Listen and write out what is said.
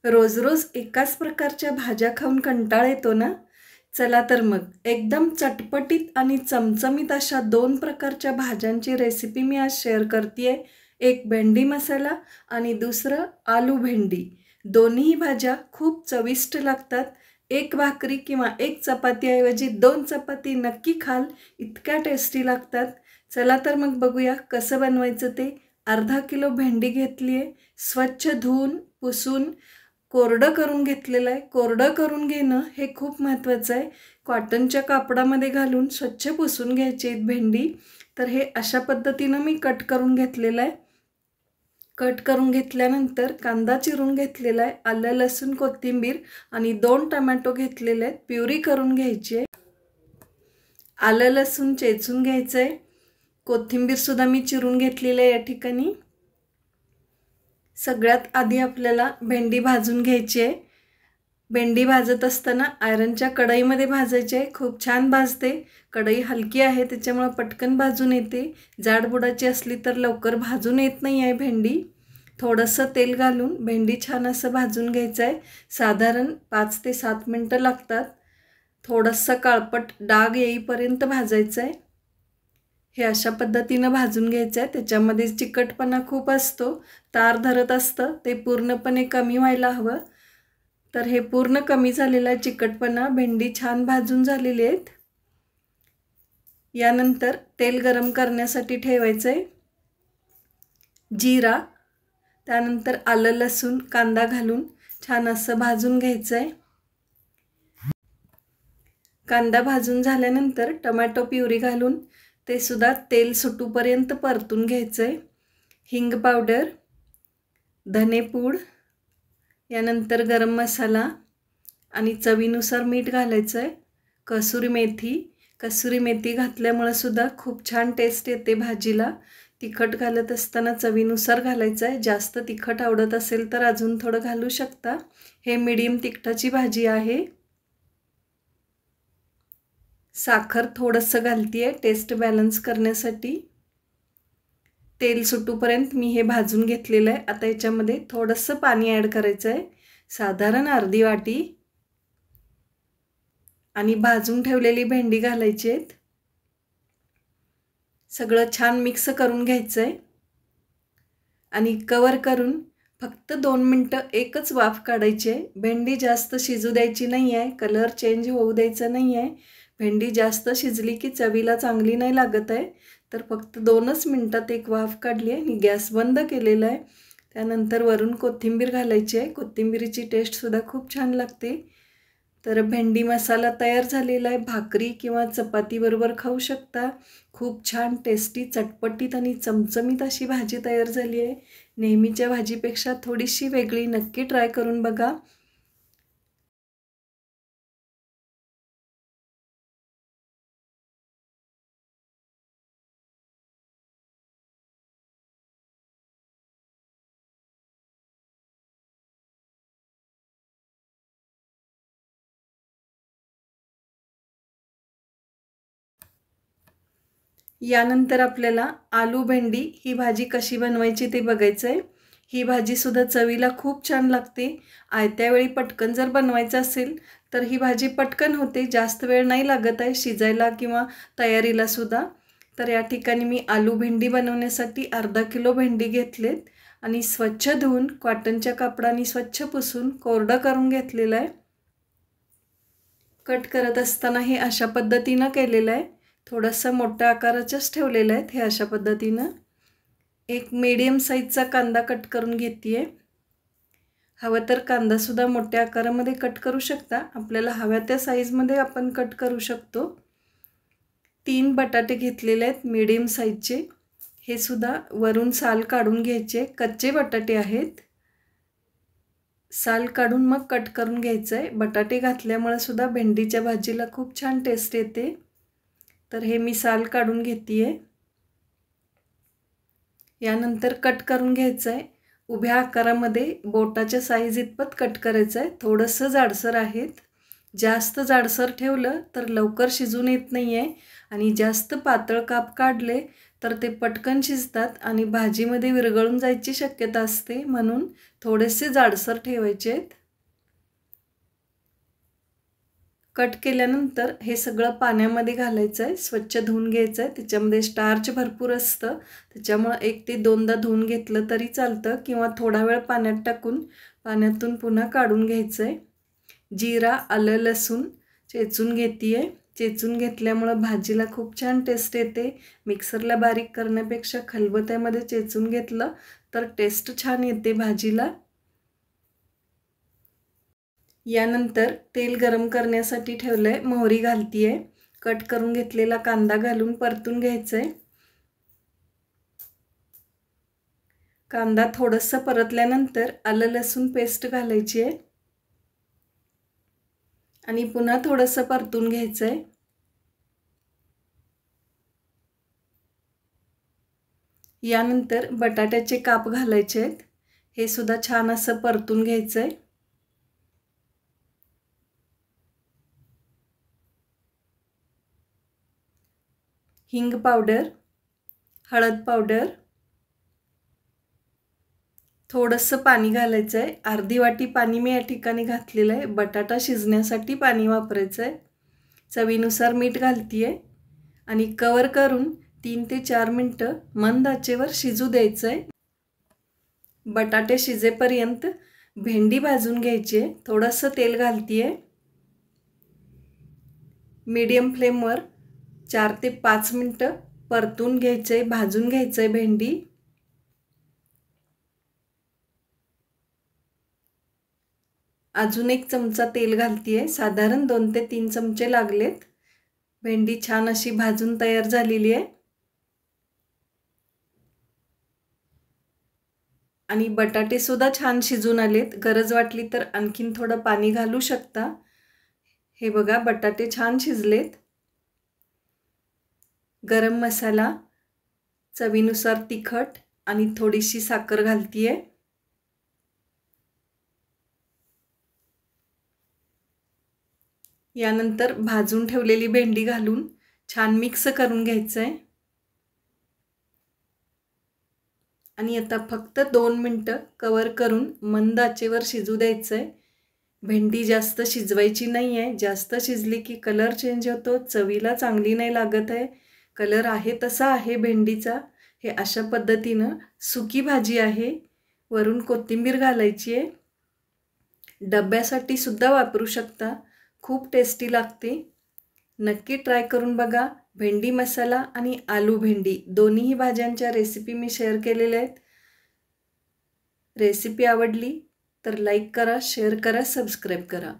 रोज रोज एकाच प्रकारच्या भाज्या खाऊन कंटाळ येतो ना. चला तर मग एकदम चटपटीत आणि चमचमीत अशा 2 प्रकारच्या भाज्यांची रेसिपी मी आज शेअर करते. एक भेंडी मसाला आणि दुसरं आलू भेंडी. दोन्ही भाज्या खूप चविष्ट लागतात. एक भाकरी किंवा एक चपातीऐवजी 2 चपाती नक्की खाल, इतक्या टेस्टी लागतात. चला तर मग बघूया कसं बनवायचं ते. अर्धा किलो भेंडी घेतली आहे, स्वच्छ धुवून पुसून कोरडं करून घेतलेलं आहे. कोरडं करून घेणं हे खूप महत्त्वाचं आहे. कॉटनच्या कापडामध्ये घालून स्वच्छ पुसून घ्यायची आहेत भेंडी. तर हे अशा पद्धतीनं मी कट करून घेतलेलं आहे. कट करून घेतल्यानंतर कांदा चिरून घेतलेला आहे, आलं लसूण कोथिंबीर आणि 2 टमॅटो घेतलेले आहेत, प्युरी करून घ्यायची आहे. आलं लसूण चेचून घ्यायचं आहे. कोथिंबीरसुद्धा मी चिरून घेतलेली आहे या ठिकाणी. सगळ्यात आधी आपल्याला भेंडी भाजून घ्यायची आहे. भेंडी भाजत असताना आयरनच्या कढईमध्ये भाजायची आहे. खूप छान भाजते. कढई हलकी आहे त्याच्यामुळे पटकन भाजून येते. जाडबुडाची असली तर लवकर भाजून येत नाही आहे भेंडी. थोडंसं तेल घालून भेंडी छान असं भाजून घ्यायचं आहे. साधारण 5 ते 7 मिनटं लागतात. थोडंसं काळपट डाग येईपर्यंत भाजायचं आहे. हे अशा पद्धतीनं भाजून घ्यायचं आहे. त्याच्यामध्ये चिकटपणा खूप असतो, तार धरत असतं, ते पूर्णपणे कमी व्हायला हवं. तर हे पूर्ण कमी झालेला आहे चिकटपणा. भेंडी छान भाजून झालेली आहेत. यानंतर तेल गरम करण्यासाठी ठेवायचं आहे. जिरा, त्यानंतर आलं लसूण कांदा घालून छान असं भाजून घ्यायचं आहे. कांदा भाजून झाल्यानंतर टोमॅटो प्युरी घालून ते सुद्धा तेल सुटूपर्यंत परतून घ्यायचं आहे. हिंग पावडर, धनेपूड, यानंतर गरम मसाला आणि चवीनुसार मीठ घालायचं आहे. कसुरी मेथी घातल्यामुळे सुद्धा खूप छान टेस्ट येते भाजीला. तिखट घालत असताना चवीनुसार घालायचं आहे. जास्त तिखट आवडत असेल तर अजून थोडं घालू शकता. हे मीडियम तिखटाची भाजी आहे. साखर थोडंसं घालते आहे टेस्ट बॅलन्स करण्यासाठी. तेल सुटूपर्यंत मी हे भाजून घेतलेलं आहे. आता याच्यामध्ये थोडंसं पाणी ॲड करायचं आहे, साधारण अर्धी वाटी, आणि भाजून ठेवलेली भेंडी घालायची आहेत. सगळं छान मिक्स करून घ्यायचं आहे आणि कवर करून फक्त 2 मिनटं एकच वाफ काढायची आहे. भेंडी जास्त शिजू द्यायची नाही आहे, कलर चेंज होऊ द्यायचा नाही आहे. भेंडी जास्त शिजली की चवीला चांगली नाही लागत आहे. तर फक्त 2च मिनटात एक वाफ काढली आहे आणि गॅस बंद केलेला आहे. त्यानंतर वरून कोथिंबीर घालायची आहे. कोथिंबीरीची टेस्टसुद्धा खूप छान लागते. तर भेंडी मसाला तयार झालेला आहे. भाकरी किंवा चपातीबरोबर खाऊ शकता. खूप छान टेस्टी, चटपटीत आणि चमचमीत अशी भाजी तयार झाली आहे. नेहमीच्या भाजीपेक्षा थोडीशी वेगळी, नक्की ट्राय करून बघा. यानंतर आपल्याला आलू भेंडी ही भाजी कशी बनवायची ते बघायचं आहे. ही भाजीसुद्धा चवीला खूप छान लागते. आयत्या वेळी पटकन जर बनवायचं असेल तर ही भाजी पटकन होते. जास्त वेळ नाही लागत आहे शिजायला किंवा तयारीला सुद्धा. तर या ठिकाणी मी आलू भेंडी बनवण्यासाठी अर्धा किलो भेंडी घेतलेत आणि स्वच्छ धुवून कॉटनच्या कापडाने स्वच्छ पुसून कोरडं करून घेतलेलं आहे. कट करत असताना हे अशा पद्धतीनं केलेलं आहे. थोडंसं मोठ्या आकाराचंच ठेवलेलं आहे हे अशा पद्धतीनं. एक मीडियम साईजचा कांदा कट करून घेते आहे. हवं तर कांदासुद्धा मोठ्या आकारामध्ये कट करू शकता. आपल्याला हव्या त्या साईजमध्ये आपण कट करू शकतो. 3 बटाटे घेतलेले आहेत मीडियम साईजचे. हे सुद्धा वरून साल काढून घ्यायचे. कच्चे बटाटे आहेत. साल काढून मग कट करून घ्यायचं आहे. बटाटे घातल्यामुळे सुद्धा भेंडीच्या भाजीला खूप छान टेस्ट येते. तर हे मी साल काढून घेते आहे. यानंतर कट करून घ्यायचं आहे. उभ्या आकारामध्ये बोटाच्या साईज इतपत कट करायचं आहे. थोडंसं जाडसर आहेत. जास्त जाडसर ठेवलं तर लवकर शिजून येत नाही आहे आणि जास्त पातळ काप काढले तर ते पटकन शिजतात आणि भाजीमध्ये विरघळून जायची शक्यता असते, म्हणून थोडेसे जाडसर ठेवायचे आहेत. कट केल्यानंतर हे सगळं पाण्यामध्ये घालायचं आहे, स्वच्छ धुवून घ्यायचं आहे. त्याच्यामध्ये स्टार्च भरपूर असतं, त्याच्यामुळं 1 ते 2दा धुवून घेतलं तरी चालतं किंवा थोडा वेळ पाण्यात टाकून पाण्यातून पुन्हा काढून घ्यायचं आहे. जिरा, आलं, लसूण चेचून घेते आहे. चेचून घेतल्यामुळं भाजीला खूप छान टेस्ट येते. मिक्सरला बारीक करण्यापेक्षा खलबत्त्यामध्ये चेचून घेतलं तर टेस्ट छान येते भाजीला. यानंतर तेल गरम करण्यासाठी ठेवलं आहे, मोहरी घालते आहे. कट करून घेतलेला कांदा घालून परतून घ्यायचं आहे. कांदा थोडंसं परतल्यानंतर आलं लसूण पेस्ट घालायची आहे आणि पुन्हा थोडंसं परतून घ्यायचं आहे. यानंतर बटाट्याचे काप घालायचे आहेत. हे सुद्धा छान असं परतून घ्यायचं आहे. हिंग पावडर, हळद पावडर, थोडंसं पाणी घालायचं आहे. अर्धी वाटी पाणी मी या ठिकाणी घातलेलं आहे. बटाटा शिजण्यासाठी पाणी वापरायचं आहे. चवीनुसार मीठ घालते आहे आणि कवर करून 3 ते 4 मिनटं मंद आचेवर शिजू द्यायचं आहे. बटाटे शिजेपर्यंत भेंडी भाजून घ्यायची आहे. थोडंसं तेल घालते आहे. मीडियम फ्लेमवर 4 ते 5 मिनटं परतून घ्यायचं आहे, भाजून घ्यायचं आहे भेंडी. अजून 1 चमचा तेल घालते आहे. साधारण 2 ते 3 चमचे लागलेत. भेंडी छान अशी भाजून तयार झालेली आहे आणि बटाटे सुद्धा छान शिजून आलेत. गरज वाटली तर आणखीन थोडं पाणी घालू शकता. हे बघा, बटाटे छान शिजलेत. गरम मसाला, चवीनुसार तिखट आणि थोडीशी साखर घालते आहे. यानंतर भाजून ठेवलेली भेंडी घालून छान मिक्स करून घ्यायचं आहे आणि आता फक्त 2 मिनटं कवर करून मंद आचेवर शिजू द्यायचं आहे. भेंडी जास्त शिजवायची नाही आहे. जास्त शिजली की कलर चेंज होतो, चवीला चांगली नाही लागत आहे. कलर आहे तसा आहे भेंडीचा. हे अशा पद्धतीनं सुकी भाजी आहे. वरून कोथिंबीर घालायची आहे. डब्यासाठी सुद्धा वापरू शकता. खूप टेस्टी लागते. नक्की ट्राय करून बघा. भेंडी मसाला आणि आलू भेंडी दोन्हीही भाज्यांच्या रेसिपी मी शेअर केलेल्या आहेत. रेसिपी आवडली तर लाईक करा, शेअर करा, सबस्क्राईब करा.